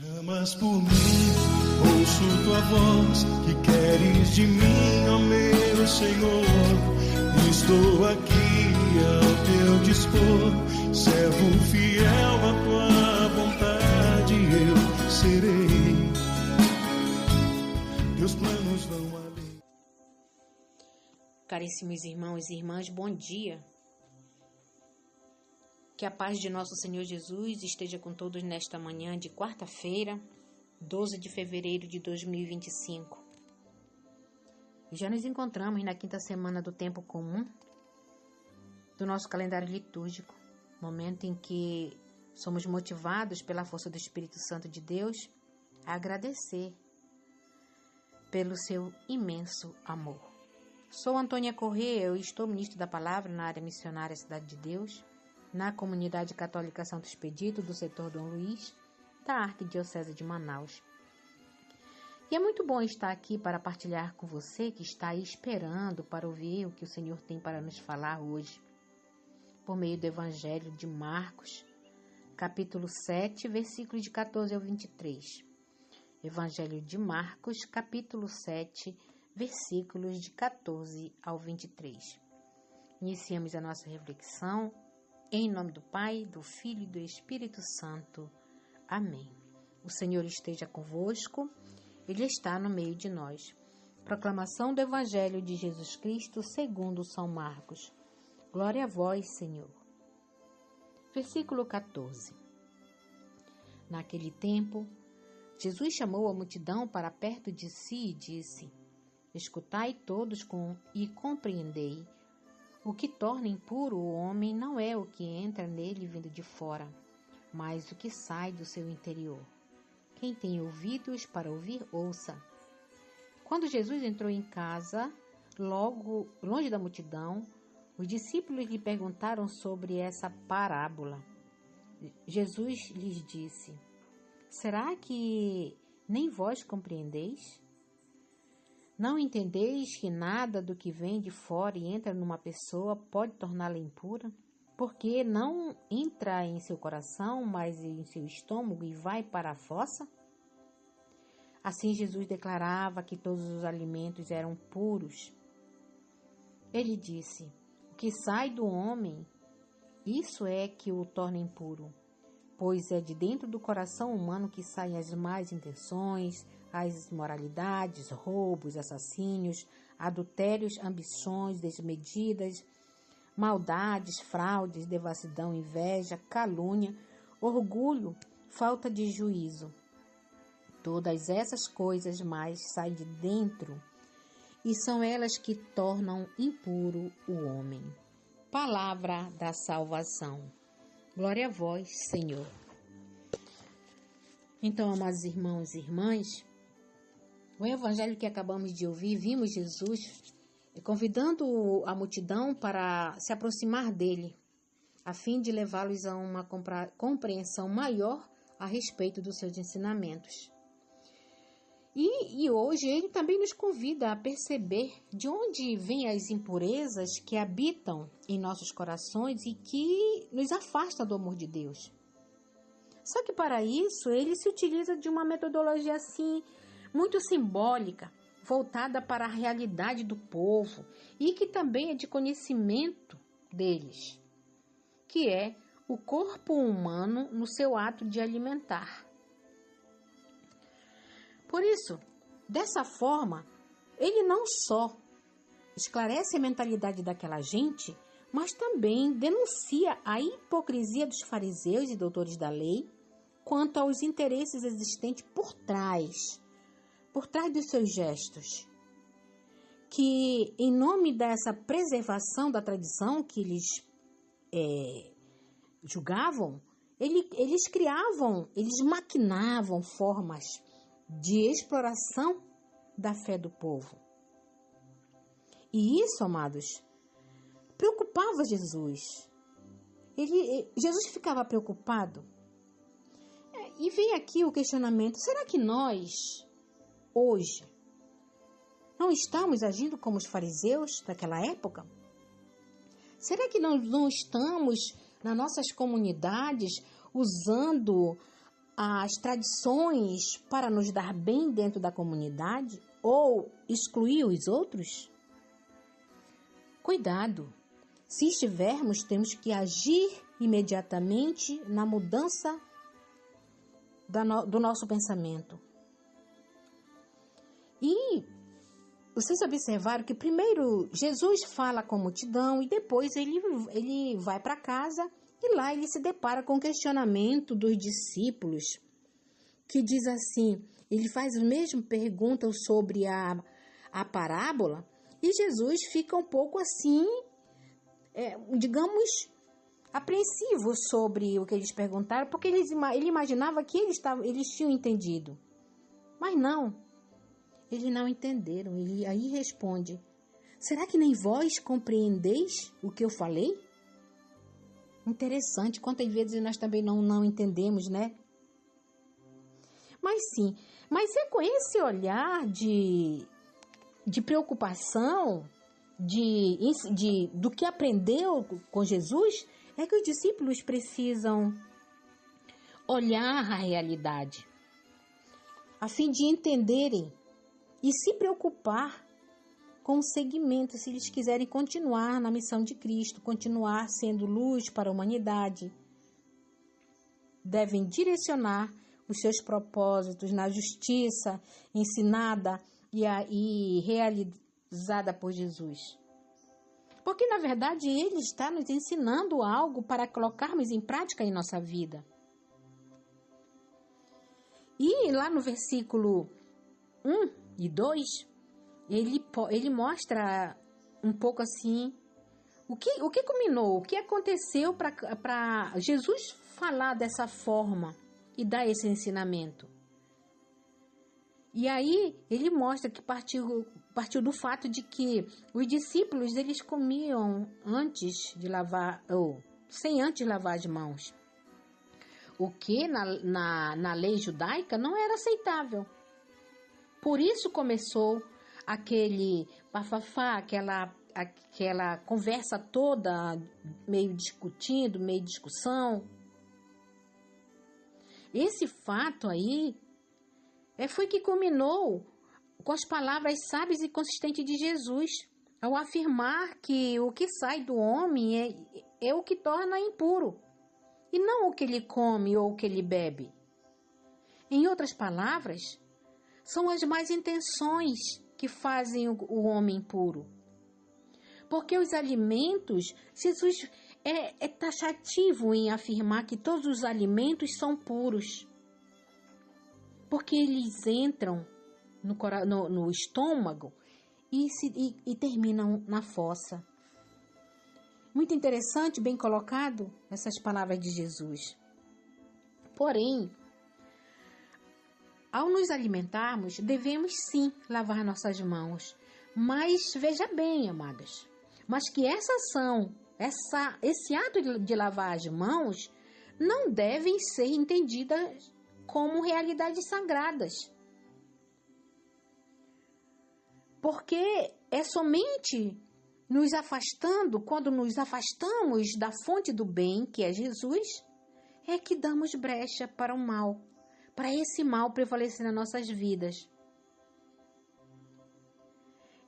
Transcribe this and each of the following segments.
Chamas por mim, ouço tua voz, que queres de mim, ó meu Senhor. Estou aqui ao teu dispor, servo fiel à tua vontade eu serei. Teus planos vão além. Caríssimos irmãos e irmãs, bom dia. Que a paz de nosso Senhor Jesus esteja com todos nesta manhã de quarta-feira, 12 de fevereiro de 2025. Já nos encontramos na quinta semana do tempo comum do nosso calendário litúrgico, momento em que somos motivados pela força do Espírito Santo de Deus a agradecer pelo seu imenso amor. Sou Antônia Corrêa, eu estou ministro da Palavra na área missionária Cidade de Deus, na Comunidade Católica Santo Expedito, do setor Dom Luís, da Arquidiocese de Manaus. E é muito bom estar aqui para partilhar com você que está aí esperando para ouvir o que o Senhor tem para nos falar hoje, por meio do Evangelho de Marcos, capítulo 7, versículos de 14 ao 23. Evangelho de Marcos, capítulo 7, versículos de 14 ao 23. Iniciamos a nossa reflexão em nome do Pai, do Filho e do Espírito Santo. Amém. O Senhor esteja convosco, Ele está no meio de nós. Proclamação do Evangelho de Jesus Cristo segundo São Marcos. Glória a vós, Senhor. Versículo 14. Naquele tempo, Jesus chamou a multidão para perto de si e disse: Escutai todos e compreendei. O que torna impuro o homem não é o que entra nele vindo de fora, mas o que sai do seu interior. Quem tem ouvidos para ouvir, ouça. Quando Jesus entrou em casa, logo longe da multidão, os discípulos lhe perguntaram sobre essa parábola. Jesus lhes disse: Será que nem vós compreendeis? Não entendeis que nada do que vem de fora e entra numa pessoa pode torná-la impura? Porque não entra em seu coração, mas em seu estômago e vai para a fossa? Assim Jesus declarava que todos os alimentos eram puros. Ele disse: O que sai do homem, isso é que o torna impuro, pois é de dentro do coração humano que saem as más intenções, as imoralidades, roubos, assassínios, adultérios, ambições desmedidas, maldades, fraudes, devassidão, inveja, calúnia, orgulho, falta de juízo. Todas essas coisas mais saem de dentro e são elas que tornam impuro o homem. Palavra da salvação. Glória a vós, Senhor. Então, amados irmãos e irmãs, o evangelho que acabamos de ouvir, vimos Jesus convidando a multidão para se aproximar dele, a fim de levá-los a uma compreensão maior a respeito dos seus ensinamentos. E hoje ele também nos convida a perceber de onde vêm as impurezas que habitam em nossos corações e que nos afastam do amor de Deus. Só que para isso ele se utiliza de uma metodologia assim muito simbólica, voltada para a realidade do povo e que também é de conhecimento deles, que é o corpo humano no seu ato de alimentar. Por isso, dessa forma, ele não só esclarece a mentalidade daquela gente, mas também denuncia a hipocrisia dos fariseus e doutores da lei quanto aos interesses existentes por trás dos seus gestos, que em nome dessa preservação da tradição que eles julgavam, eles maquinavam formas de exploração da fé do povo. E isso, amados, preocupava Jesus. Jesus ficava preocupado. E vem aqui o questionamento: será que nós, hoje, não estamos agindo como os fariseus daquela época? Será que nós não estamos, nas nossas comunidades, usando as tradições para nos dar bem dentro da comunidade ou excluir os outros? Cuidado! Se estivermos, temos que agir imediatamente na mudança do nosso pensamento. E vocês observaram que primeiro Jesus fala com a multidão e depois ele vai para casa e lá ele se depara com o questionamento dos discípulos, que diz assim, ele faz a mesma pergunta sobre a parábola e Jesus fica um pouco assim, digamos, apreensivo sobre o que eles perguntaram, porque ele imaginava que eles tinham entendido. Mas não, eles não entenderam. Ele aí responde, será que nem vós compreendeis o que eu falei? Interessante, quantas vezes nós também não entendemos, né? Mas é com esse olhar de preocupação, do que aprendeu com Jesus, é que os discípulos precisam olhar a realidade, a fim de entenderem e se preocupar com o segmento, se eles quiserem continuar na missão de Cristo, continuar sendo luz para a humanidade. Devem direcionar os seus propósitos na justiça ensinada e realizada por Jesus. Porque, na verdade, Ele está nos ensinando algo para colocarmos em prática em nossa vida. E lá no versículo 1 e 2, ele mostra um pouco assim o que culminou, o que aconteceu para Jesus falar dessa forma e dar esse ensinamento. E aí ele mostra que partiu do fato de que os discípulos eles comiam antes de lavar, ou sem antes lavar as mãos. O que na lei judaica não era aceitável. Por isso começou aquele bafafá, aquela conversa toda, meio discutindo, meio discussão. Esse fato aí foi que culminou com as palavras sábias e consistentes de Jesus, ao afirmar que o que sai do homem é o que torna impuro, e não o que ele come ou o que ele bebe. Em outras palavras, são as más intenções que fazem o homem impuro. Porque os alimentos, Jesus é taxativo em afirmar que todos os alimentos são puros. Porque eles entram no estômago e terminam na fossa. Muito interessante, bem colocado, essas palavras de Jesus. Porém, ao nos alimentarmos, devemos sim lavar nossas mãos. Mas veja bem, amadas, mas que essa ação, esse ato de lavar as mãos, não devem ser entendidas como realidades sagradas. Porque é somente nos afastando, quando nos afastamos da fonte do bem, que é Jesus, é que damos brecha para o mal, para esse mal prevalecer nas nossas vidas.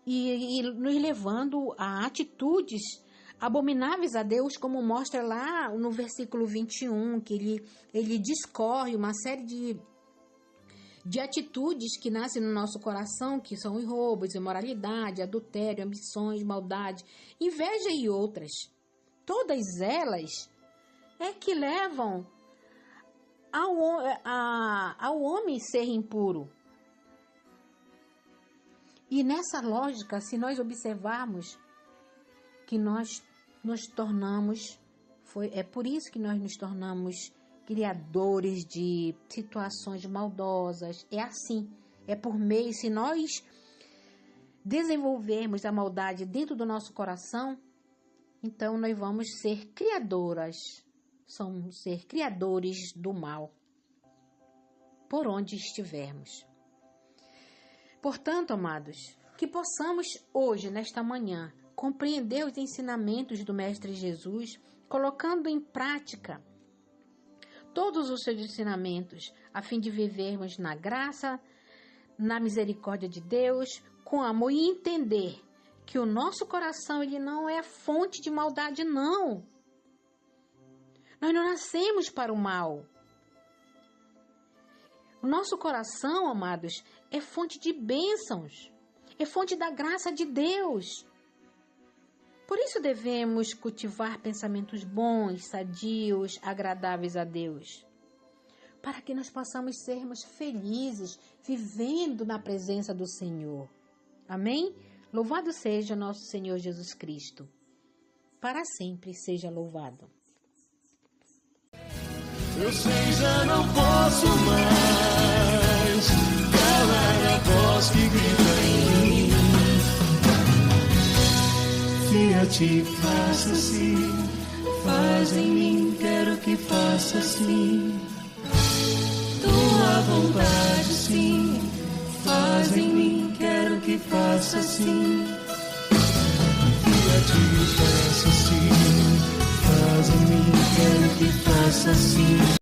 E nos levando a atitudes abomináveis a Deus, como mostra lá no versículo 21, que ele discorre uma série de atitudes que nascem no nosso coração, que são os roubos, imoralidade, adultério, ambições, maldade, inveja e outras. Todas elas que levam ao homem ser impuro. E nessa lógica, se nós observarmos que nós nos tornamos, é por isso que nós nos tornamos criadores de situações maldosas. É assim, é por meio, se nós desenvolvermos a maldade dentro do nosso coração, então nós vamos ser criadoras, somos ser criadores do mal, por onde estivermos. Portanto, amados, que possamos hoje, nesta manhã, compreender os ensinamentos do Mestre Jesus, colocando em prática todos os seus ensinamentos, a fim de vivermos na graça, na misericórdia de Deus, com amor e entender que o nosso coração ele não é fonte de maldade, não. Nós não nascemos para o mal. O nosso coração, amados, é fonte de bênçãos, é fonte da graça de Deus. Por isso devemos cultivar pensamentos bons, sadios, agradáveis a Deus, para que nós possamos sermos felizes, vivendo na presença do Senhor. Amém? Louvado seja nosso Senhor Jesus Cristo. Para sempre seja louvado. Eu sei, já não posso mais calar a voz que grita em mim. Fiat, faça assim, faz em mim, quero que faça assim. Tua vontade, sim, faz em mim, quero que faça assim. Fiat, faça assim, faz em mim, quero que faça assim.